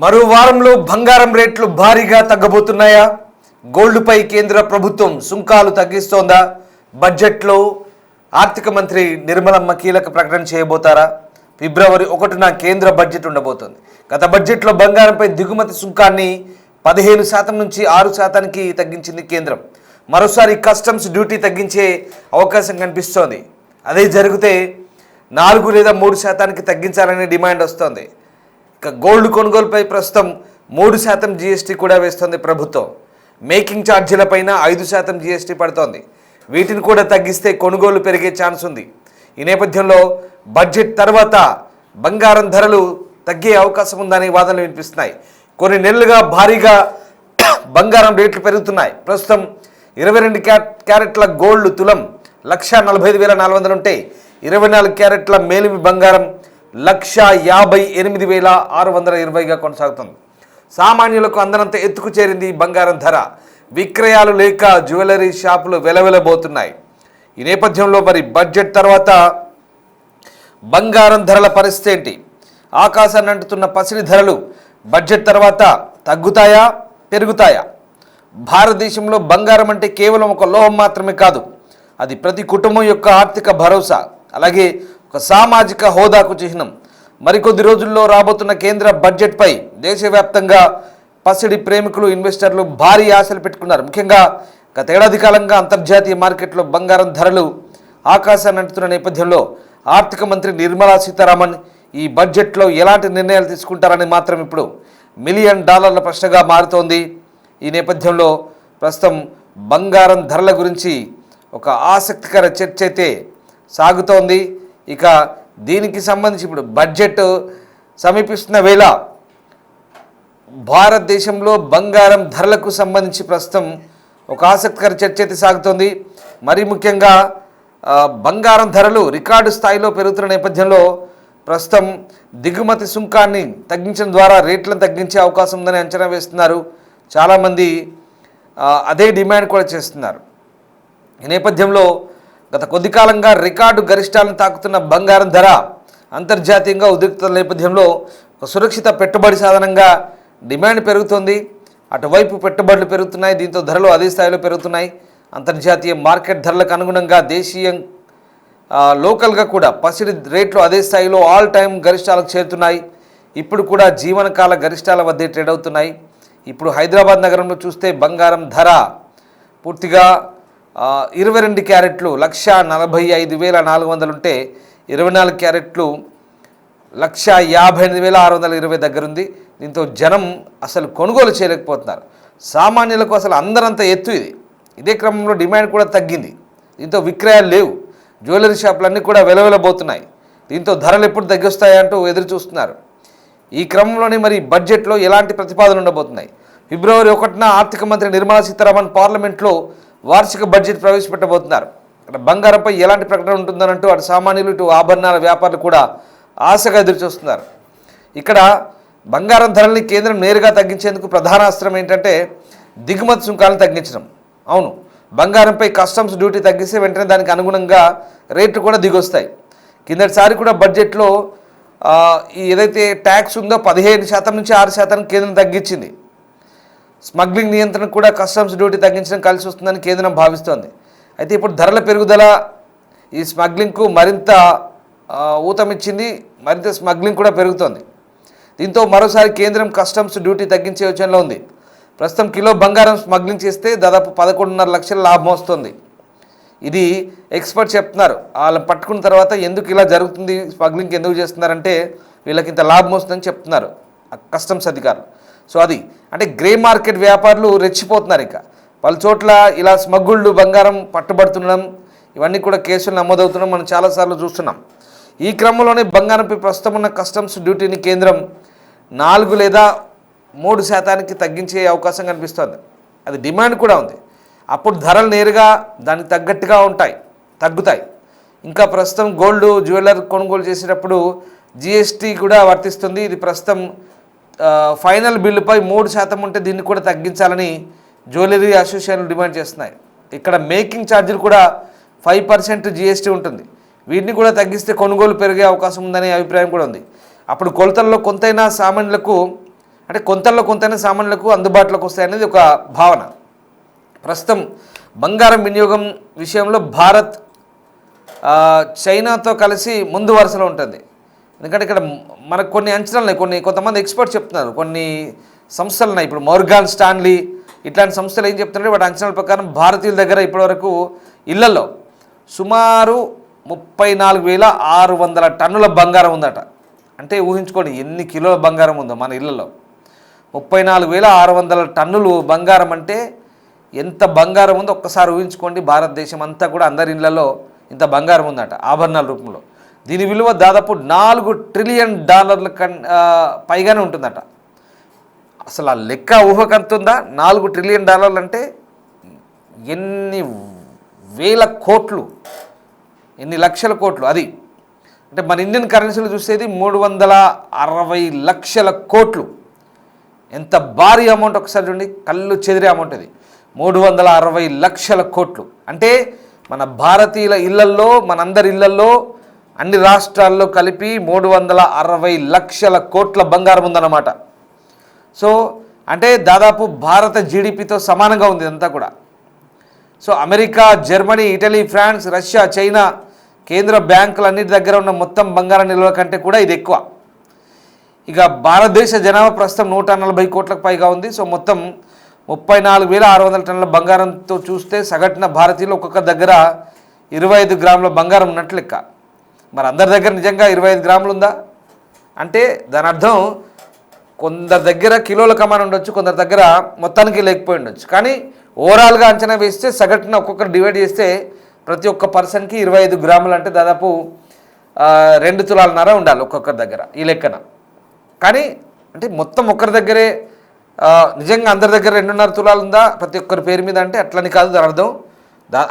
మరో వారంలో బంగారం రేట్లు భారీగా తగ్గబోతున్నాయా? గోల్డ్పై కేంద్ర ప్రభుత్వం సుంకాలు తగ్గిస్తోందా? బడ్జెట్లో ఆర్థిక మంత్రి నిర్మలమ్మ కీలక ప్రకటన చేయబోతారా? ఫిబ్రవరి 1న కేంద్ర బడ్జెట్ ఉండబోతోంది. గత బడ్జెట్లో బంగారంపై దిగుమతి సుంకాన్ని 15% నుంచి 6%కి తగ్గించింది కేంద్రం. మరోసారి కస్టమ్స్ డ్యూటీ తగ్గించే అవకాశం కనిపిస్తోంది. అదే జరిగితే 4 లేదా 3%కి తగ్గించాలనే డిమాండ్ వస్తోంది. ఇక గోల్డ్ కొనుగోలుపై ప్రస్తుతం 3% జీఎస్టీ కూడా వేస్తోంది ప్రభుత్వం. మేకింగ్ ఛార్జీలపైన 5% జీఎస్టీ పడుతోంది. వీటిని కూడా తగ్గిస్తే కొనుగోలు పెరిగే ఛాన్స్ ఉంది. ఈ నేపథ్యంలో బడ్జెట్ తర్వాత బంగారం ధరలు తగ్గే అవకాశం ఉందనే వాదనలు వినిపిస్తున్నాయి. కొన్ని నెలలుగా భారీగా బంగారం రేట్లు పెరుగుతున్నాయి. ప్రస్తుతం 22 క్యారెట్ల గోల్డ్ తులం 1,45,400 ఉంటే 24 క్యారెట్ల మేలిమి బంగారం 1,58,620గా కొనసాగుతుంది. సామాన్యులకు అందనంత ఎత్తుకు చేరింది ఈ బంగారం ధర. విక్రయాలు లేక జ్యువెలరీ షాపులు వెలవెలబోతున్నాయి. ఈ నేపథ్యంలో మరి బడ్జెట్ తర్వాత బంగారం ధరల పరిస్థితి ఏంటి? ఆకాశాన్ని అంటుతున్న పసిడి ధరలు బడ్జెట్ తర్వాత తగ్గుతాయా, పెరుగుతాయా? భారతదేశంలో బంగారం అంటే కేవలం ఒక లోహం మాత్రమే కాదు, అది ప్రతి కుటుంబం యొక్క ఆర్థిక భరోసా, అలాగే ఒక సామాజిక హోదాకు చిహ్నం. మరికొద్ది రోజుల్లో రాబోతున్న కేంద్ర బడ్జెట్పై దేశవ్యాప్తంగా పసిడి ప్రేమికులు, ఇన్వెస్టర్లు భారీ ఆశలు పెట్టుకున్నారు. ముఖ్యంగా గత ఏడాది కాలంగా అంతర్జాతీయ మార్కెట్లో బంగారం ధరలు ఆకాశాన్ని అంటుతున్న నేపథ్యంలో ఆర్థిక మంత్రి నిర్మలా సీతారామన్ ఈ బడ్జెట్లో ఎలాంటి నిర్ణయాలు తీసుకుంటారని మాత్రం ఇప్పుడు $1 మిలియన్ ప్రశ్నగా మారుతోంది. ఈ నేపథ్యంలో ప్రస్తుతం బంగారం ధరల గురించి ఒక ఆసక్తికర చర్చ అయితే సాగుతోంది. ఇక దీనికి సంబంధించి ఇప్పుడు బడ్జెట్ సమీపిస్తున్న వేళ భారతదేశంలో బంగారం ధరలకు సంబంధించి ప్రస్తుతం ఒక ఆసక్తికర చర్చ అయితే సాగుతోంది. మరి ముఖ్యంగా బంగారం ధరలు రికార్డు స్థాయిలో పెరుగుతున్న నేపథ్యంలో ప్రస్తుతం దిగుమతి సుంకాన్ని తగ్గించడం ద్వారా రేట్లను తగ్గించే అవకాశం ఉందని అంచనా వేస్తున్నారు. చాలామంది అదే డిమాండ్ కూడా చేస్తున్నారు. ఈ నేపథ్యంలో గత కొద్ది కాలంగా రికార్డు గరిష్టాలను తాకుతున్న బంగారం ధర అంతర్జాతీయంగా ఉద్రిక్తత నేపథ్యంలో ఒక సురక్షిత పెట్టుబడి సాధనంగా డిమాండ్ పెరుగుతోంది. అటువైపు పెట్టుబడులు పెరుగుతున్నాయి, దీంతో ధరలు అదే స్థాయిలో పెరుగుతున్నాయి. అంతర్జాతీయ మార్కెట్ ధరలకు అనుగుణంగా దేశీయ లోకల్గా కూడా పసిడి రేట్లు అదే స్థాయిలో ఆల్ టైమ్ గరిష్టాలకు చేరుతున్నాయి. ఇప్పుడు కూడా జీవనకాల గరిష్టాల వద్దే ట్రేడ్ అవుతున్నాయి. ఇప్పుడు హైదరాబాద్ నగరంలో చూస్తే బంగారం ధర పూర్తిగా 22 క్యారెట్లు 1,45,400 ఉంటే 24 క్యారెట్లు 1,58,620 దగ్గర ఉంది. దీంతో జనం అసలు కొనుగోలు చేయలేకపోతున్నారు. సామాన్యులకు అసలు అందరంత ఎత్తు ఇది. ఇదే క్రమంలో డిమాండ్ కూడా తగ్గింది. దీంతో విక్రయాలు లేవు. జ్యువెలరీ షాపులన్నీ కూడా వెలవెలబోతున్నాయి. దీంతో ధరలు ఎప్పుడు తగ్గిస్తాయంటూ ఎదురు చూస్తున్నారు. ఈ క్రమంలోనే మరి బడ్జెట్లో ఎలాంటి ప్రతిపాదనలు ఉండబోతున్నాయి? ఫిబ్రవరి 1న ఆర్థిక మంత్రి నిర్మలా సీతారామన్ పార్లమెంట్లో వార్షిక బడ్జెట్ ప్రవేశపెట్టబోతున్నారు. ఇక్కడ బంగారంపై ఎలాంటి ప్రకటన ఉంటుందనంటూ అటు సామాన్యులు, ఇటు ఆభరణాల వ్యాపారులు కూడా ఆశగా ఎదురు చూస్తున్నారు. ఇక్కడ బంగారం ధరల్ని కేంద్రం నేరుగా తగ్గించేందుకు ప్రధాన అస్త్రం ఏంటంటే దిగుమతి సుంకాలను తగ్గించడం. అవును, బంగారంపై కస్టమ్స్ డ్యూటీ తగ్గిస్తే వెంటనే దానికి అనుగుణంగా రేట్లు కూడా దిగొస్తాయి. కిందటిసారి కూడా బడ్జెట్లో ఏదైతే ట్యాక్స్ ఉందో 15% నుంచి 6% కేంద్రం తగ్గించింది. స్మగ్లింగ్ నియంత్రణ కూడా కస్టమ్స్ డ్యూటీ తగ్గించడం కలిసి వస్తుందని కేంద్రం భావిస్తోంది. అయితే ఇప్పుడు ధరల పెరుగుదల ఈ స్మగ్లింగ్కు మరింత ఊతమిచ్చింది. మరింత స్మగ్లింగ్ కూడా పెరుగుతోంది. దీంతో మరోసారి కేంద్రం కస్టమ్స్ డ్యూటీ తగ్గించే యోచనలో ఉంది. ప్రస్తుతం కిలో బంగారం స్మగ్లింగ్ చేస్తే దాదాపు 11.5 లక్షల లాభం వస్తుంది. ఇది ఎక్స్పర్ట్ చెప్తున్నారు. వాళ్ళని పట్టుకున్న తర్వాత ఎందుకు ఇలా జరుగుతుంది, స్మగ్లింగ్ ఎందుకు చేస్తున్నారంటే వీళ్ళకి ఇంత లాభం వస్తుందని చెప్తున్నారు కస్టమ్స్ అధికారులు. సో అది అంటే గ్రే మార్కెట్ వ్యాపారులు రెచ్చిపోతున్నారు. ఇక పలు చోట్ల ఇలా స్మగ్గుళ్ళు బంగారం పట్టుబడుతుండడం, ఇవన్నీ కూడా కేసులు నమోదవుతుండడం మనం చాలాసార్లు చూస్తున్నాం. ఈ క్రమంలోనే బంగారంపై ప్రస్తుతం ఉన్న కస్టమ్స్ డ్యూటీని కేంద్రం 4 లేదా 3% తగ్గించే అవకాశం కనిపిస్తోంది. అది డిమాండ్ కూడా ఉంది. అప్పుడు ధరలు నేరుగా దానికి తగ్గట్టుగా తగ్గుతాయి. ఇంకా ప్రస్తుతం గోల్డ్ జ్యువెలర్ కొనుగోలు చేసేటప్పుడు జిఎస్టీ కూడా వర్తిస్తుంది. ఇది ప్రస్తుతం ఫైనల్ బిల్లుపై 3% ఉంటే దీన్ని కూడా తగ్గించాలని జ్యువెలరీ అసోసియేషన్లు డిమాండ్ చేస్తున్నాయి. ఇక్కడ మేకింగ్ ఛార్జీలు కూడా 5% జిఎస్టీ ఉంటుంది. వీటిని కూడా తగ్గిస్తే కొనుగోలు పెరిగే అవకాశం ఉందనే అభిప్రాయం కూడా ఉంది. అప్పుడు కొలతల్లో కొంతైనా సామాన్యులకు అంటే కొంతలో కొంతైనా సామాన్యులకు అందుబాటులోకి వస్తాయనేది ఒక భావన. ప్రస్తుతం బంగారం వినియోగం విషయంలో భారత్ చైనాతో కలిసి ముందు వరుసలో ఉంటుంది. ఎందుకంటే ఇక్కడ మనకు కొన్ని అంచనాలు ఉన్నాయి, కొంతమంది ఎక్స్పర్ట్స్ చెప్తున్నారు, కొన్ని సంస్థలు ఉన్నాయి. ఇప్పుడు మోర్గాన్ స్టాన్లీ ఇట్లాంటి సంస్థలు ఏం చెప్తున్నారంటే వాటి అంచనాల ప్రకారం భారతీయుల దగ్గర ఇప్పటివరకు ఇళ్లలో సుమారు 34,600 టన్నుల బంగారం ఉందట. అంటే ఊహించుకోండి ఎన్ని కిలోల బంగారం ఉందో మన ఇళ్లలో. 34,600 టన్నులు బంగారం అంటే ఎంత బంగారం ఉందో ఒక్కసారి ఊహించుకోండి. భారతదేశం అంతా కూడా అందరి ఇళ్లలో ఇంత బంగారం ఉందట ఆభరణాల రూపంలో. దీని విలువ దాదాపు $4 ట్రిలియన్ పైగానే ఉంటుందట. అసలు ఆ లెక్క ఊహకంతుందా? $4 ట్రిలియన్ అంటే ఎన్ని వేల కోట్లు, ఎన్ని లక్షల కోట్లు. అది అంటే మన ఇండియన్ కరెన్సీలో చూసేది 360 లక్షల కోట్లు. ఎంత భారీ అమౌంట్ ఒకసారి చూడండి, కళ్ళు చెదిరే అమౌంట్ అది. 360 లక్షల కోట్లు అంటే మన భారతీయుల ఇళ్లల్లో, మనందరి ఇళ్లల్లో, అన్ని రాష్ట్రాల్లో కలిపి 360 లక్షల కోట్ల బంగారం ఉందన్నమాట. సో అంటే దాదాపు భారత జీడిపితో సమానంగా ఉంది ఇదంతా కూడా. So America, Germany, Italy, France, Russia, China కేంద్ర బ్యాంకులన్నిటి దగ్గర ఉన్న మొత్తం బంగారం నిల్వ కంటే కూడా ఇది ఎక్కువ. ఇక భారతదేశ జనాభా ప్రస్తుతం 140 కోట్లకు పైగా ఉంది. సో మొత్తం 34,600 టన్నుల బంగారంతో చూస్తే సగటున భారతీయులు ఒక్కొక్క దగ్గర 25 గ్రాముల బంగారం ఉన్నట్లు లెక్క. మరి అందరి దగ్గర నిజంగా 25 గ్రాములు ఉందా అంటే దాని అర్థం కొందరి దగ్గర కిలోల కమాన్ ఉండొచ్చు, కొందరి దగ్గర మొత్తానికి లేకపోయి ఉండొచ్చు. కానీ ఓవరాల్గా అంచనా వేస్తే సగటున ఒక్కొక్కరు డివైడ్ చేస్తే ప్రతి ఒక్క పర్సన్కి 25 గ్రాములు అంటే దాదాపు 2 తులాలన్నర ఉండాలి ఒక్కొక్కరి దగ్గర ఈ లెక్కన. కానీ అంటే మొత్తం ఒక్కరి దగ్గరే నిజంగా అందరి దగ్గర 2.5 తులాలు ఉందా ప్రతి ఒక్కరి పేరు మీద అంటే అట్లని కాదు. దాని అర్థం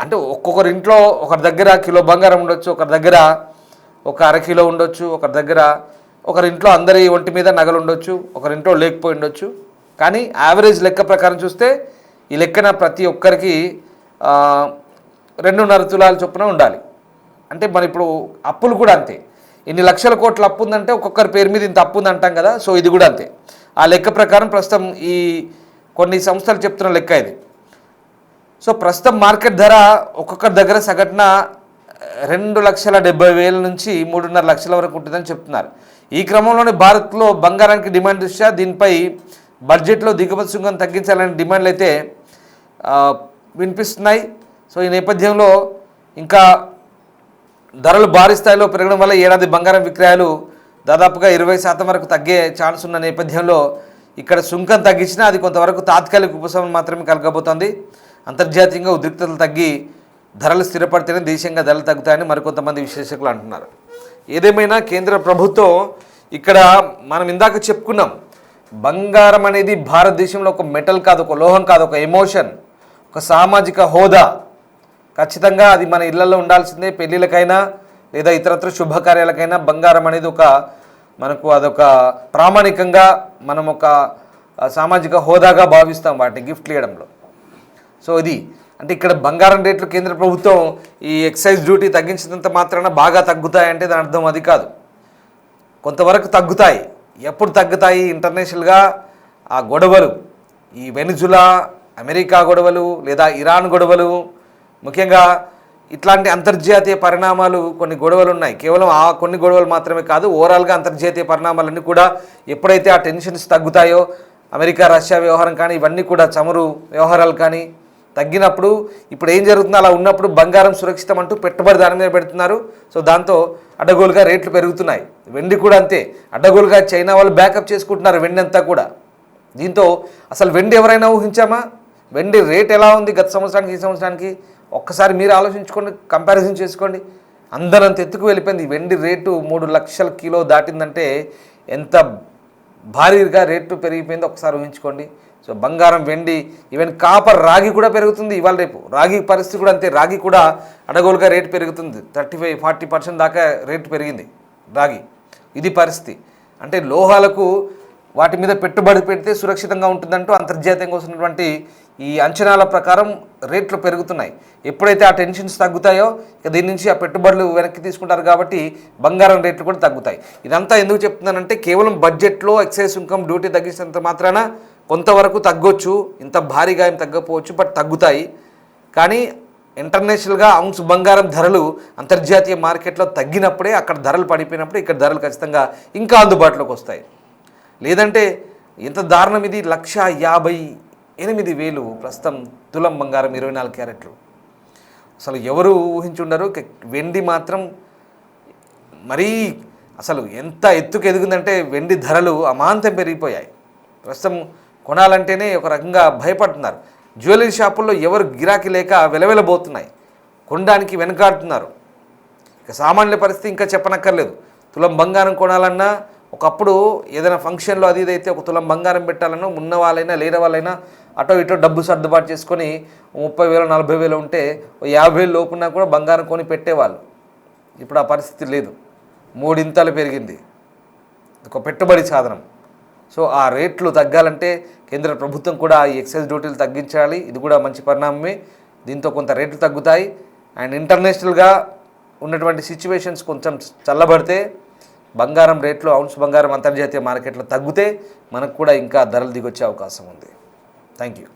అంటే ఒక్కొక్కరి ఇంట్లో ఒకరి దగ్గర కిలో బంగారం ఉండొచ్చు, ఒకరి దగ్గర ఒక అరకిలో ఉండొచ్చు, ఒకరి ఇంట్లో అందరి ఒంటి మీద నగలు ఉండొచ్చు, ఒకరింట్లో లేకపోయి ఉండొచ్చు. కానీ యావరేజ్ లెక్క ప్రకారం చూస్తే ఈ లెక్కన ప్రతి ఒక్కరికి 2.5 తులాల చొప్పున ఉండాలి. అంటే మన ఇప్పుడు అప్పులు కూడా అంతే, ఇన్ని లక్షల కోట్ల అప్పు ఉందంటే ఒక్కొక్కరి పేరు మీద ఇంత అప్పు ఉంది అంటాం కదా. సో ఇది కూడా అంతే. ఆ లెక్క ప్రకారం ప్రస్తుతం ఈ కొన్ని సంస్థలు చెప్తున్న లెక్క ఇది. సో ప్రస్తుతం మార్కెట్ ధర ఒక్కొక్కరి దగ్గర సగటున 2,70,000 నుంచి 3.5 లక్షల వరకు ఉంటుందని చెప్తున్నారు. ఈ క్రమంలోనే భారత్లో బంగారానికి డిమాండ్ దృష్ట్యా దీనిపై బడ్జెట్లో దిగుమతి సుంకం తగ్గించాలనే డిమాండ్లు అయితే వినిపిస్తున్నాయి. సో ఈ నేపథ్యంలో ఇంకా ధరలు భారీ స్థాయిలో పెరగడం వల్ల ఏడాది బంగారం విక్రయాలు దాదాపుగా 20% వరకు తగ్గే ఛాన్స్ ఉన్న నేపథ్యంలో ఇక్కడ సుంకం తగ్గించినా అది కొంతవరకు తాత్కాలిక ఉపశమనం మాత్రమే కలగబోతోంది. అంతర్జాతీయంగా ఉద్రిక్తతలు తగ్గి ధరలు స్థిరపడితేనే దేశంగా ధరలు తగ్గుతాయని మరికొంతమంది విశ్లేషకులు అంటున్నారు. ఏదేమైనా కేంద్ర ప్రభుత్వం ఇక్కడ మనం ఇందాక చెప్పుకున్నాం, బంగారం అనేది భారతదేశంలో ఒక మెటల్ కాదు, ఒక లోహం కాదు, ఒక ఎమోషన్, ఒక సామాజిక హోదా. ఖచ్చితంగా అది మన ఇళ్లలో ఉండాల్సిందే. పెళ్ళిళ్ళకైనా లేదా ఇతరత్ర శుభకార్యాలకైనా బంగారం అనేది మనకు అదొక ప్రామాణికంగా మనం ఒక సామాజిక హోదాగా భావిస్తాం వాటిని గిఫ్ట్లు ఇవ్వడంలో. సో ఇది అంటే ఇక్కడ బంగారం రేట్లు కేంద్ర ప్రభుత్వం ఈ ఎక్సైజ్ డ్యూటీ తగ్గించినంత మాత్రాన బాగా తగ్గుతాయంటే దాని అర్థం అది కాదు. కొంతవరకు తగ్గుతాయి. ఎప్పుడు తగ్గుతాయి? ఇంటర్నేషనల్గా ఆ గొడవలు, ఈ వెనిజులా, అమెరికా గొడవలు లేదా ఇరాన్ గొడవలు, ముఖ్యంగా ఇట్లాంటి అంతర్జాతీయ పరిణామాలు కొన్ని గొడవలు ఉన్నాయి. కేవలం ఆ కొన్ని గొడవలు మాత్రమే కాదు, ఓవరాల్గా అంతర్జాతీయ పరిణామాలన్నీ కూడా ఎప్పుడైతే ఆ టెన్షన్స్ తగ్గుతాయో, అమెరికా రష్యా వ్యవహారం కానీ ఇవన్నీ కూడా చమురు వ్యవహారాలు కానీ తగ్గినప్పుడు ఇప్పుడు ఏం జరుగుతుందో అలా ఉన్నప్పుడు బంగారం సురక్షితం అంటూ పెట్టుబడి దాని మీద పెడుతున్నారు. సో దాంతో అడ్డగోలుగా రేట్లు పెరుగుతున్నాయి. వెండి కూడా అంతే, అడ్డగోలుగా చైనా వాళ్ళు బ్యాకప్ చేసుకుంటున్నారు వెండి అంతా కూడా. దీంతో అసలు వెండి ఎవరైనా ఊహించామా? వెండి రేట్ ఎలా ఉంది గత సంవత్సరానికి ఈ సంవత్సరానికి ఒక్కసారి మీరు ఆలోచించుకోండి, కంపారిజన్ చేసుకోండి. అందరంత ఎత్తుకు వెళ్ళిపోయింది. వెండి రేటు 3 లక్షల కిలో దాటిందంటే ఎంత భారీగా రేటు పెరిగిపోయిందో ఒకసారి ఊహించుకోండి. సో బంగారం, వెండి, ఈవెన్ కాపర్, రాగి కూడా పెరుగుతుంది ఇవాళ రేపు. రాగి పరిస్థితి కూడా అంతే, రాగి కూడా అడగోలుగా రేటు పెరుగుతుంది. 35-40% దాకా రేటు పెరిగింది రాగి. ఇది పరిస్థితి. అంటే లోహాలకు వాటి మీద పెట్టుబడి పెడితే సురక్షితంగా ఉంటుందంటూ అంతర్జాతీయంగా వస్తున్నటువంటి ఈ అంచనాల ప్రకారం రేట్లు పెరుగుతున్నాయి. ఎప్పుడైతే ఆ టెన్షన్స్ తగ్గుతాయో ఇక దీని నుంచి ఆ పెట్టుబడులు వెనక్కి తీసుకుంటారు కాబట్టి బంగారం రేట్లు కూడా తగ్గుతాయి. ఇదంతా ఎందుకు చెప్తున్నానంటే కేవలం బడ్జెట్లో ఎక్సైజ్ సుంకం డ్యూటీ తగ్గించినంత మాత్రాన కొంతవరకు తగ్గొచ్చు, ఇంత భారీగా ఏం తగ్గకపోవచ్చు, బట్ తగ్గుతాయి. కానీ ఇంటర్నేషనల్గా ఔన్స్ బంగారం ధరలు అంతర్జాతీయ మార్కెట్లో తగ్గినప్పుడే అక్కడ ధరలు పడిపోయినప్పుడు ఇక్కడ ధరలు ఖచ్చితంగా ఇంకా అందుబాటులోకి వస్తాయి. లేదంటే ఎంత దారుణం ఇది, 1,58,000 ప్రస్తుతం తులం బంగారం 24 క్యారెట్లు. అసలు ఎవరు ఊహించుండరు. వెండి మాత్రం మరీ అసలు ఎంత ఎత్తుకు ఎదిగిందంటే వెండి ధరలు అమాంతం పెరిగిపోయాయి. ప్రస్తుతం కొనాలంటేనే ఒక రకంగా భయపడుతున్నారు. జ్యువెలరీ షాపుల్లో ఎవరు గిరాకీ లేక వెలవెలబోతున్నాయి, కొనడానికి వెనకాడుతున్నారు. ఇక సామాన్యుల పరిస్థితి ఇంకా చెప్పనక్కర్లేదు. తులం బంగారం కొనాలన్నా ఒకప్పుడు ఏదైనా ఫంక్షన్లో అది ఇదైతే ఒక తులం బంగారం పెట్టాలన్నా ఉన్న వాళ్ళైనా లేని వాళ్ళైనా అటో ఇటో డబ్బు సర్దుబాటు చేసుకొని 30,000 40,000 ఉంటే 50,000 లోపున్నా కూడా బంగారం కొని పెట్టేవాళ్ళు. ఇప్పుడు ఆ పరిస్థితి లేదు, 3 ఇంతలు పెరిగింది. ఒక పెట్టుబడి సాధనం. సో ఆ రేట్లు తగ్గాలంటే కేంద్ర ప్రభుత్వం కూడా ఈ ఎక్సైజ్ డ్యూటీలు తగ్గించాలి. ఇది కూడా మంచి పరిణామమే. దీంతో కొంత రేట్లు తగ్గుతాయి. అండ్ ఇంటర్నేషనల్గా ఉన్నటువంటి సిచ్యువేషన్స్ కొంచెం చల్లబడితే బంగారం రేట్లు, ఔన్స్ బంగారం అంతర్జాతీయ మార్కెట్లో తగ్గితే మనకు కూడా ఇంకా ధరలు దిగొచ్చే అవకాశం ఉంది. Thank you.